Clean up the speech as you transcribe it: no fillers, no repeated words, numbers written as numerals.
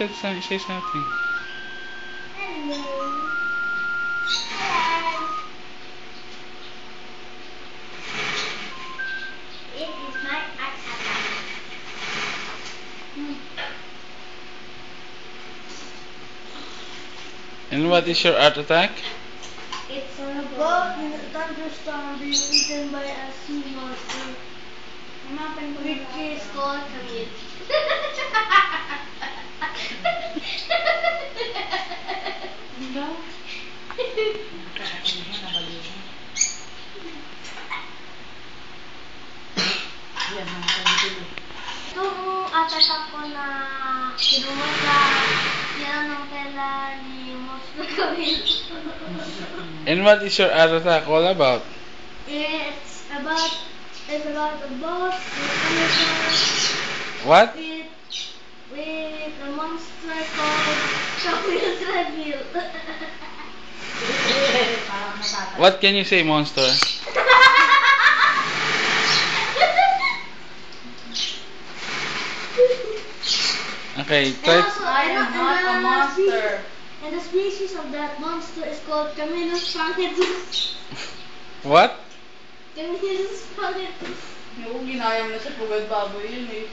Say something. Hello. Hello. It is my art attack. And what is your art attack? It's a bug in a thunderstorm being eaten by a sea monster, which is called Camille. Itong attack ko na kinumusta yan ang tela ni Monster Camille. And what is your art attack all about? It's about a boss What? with a monster called Chocolate's Reveal. What can you say, monster? Okay, try. I am not a monster. And the species of that monster is called Camillus frangitus. What? Camillus frangitus. Oo, ginaya mo na sa pugad baboy yun eh.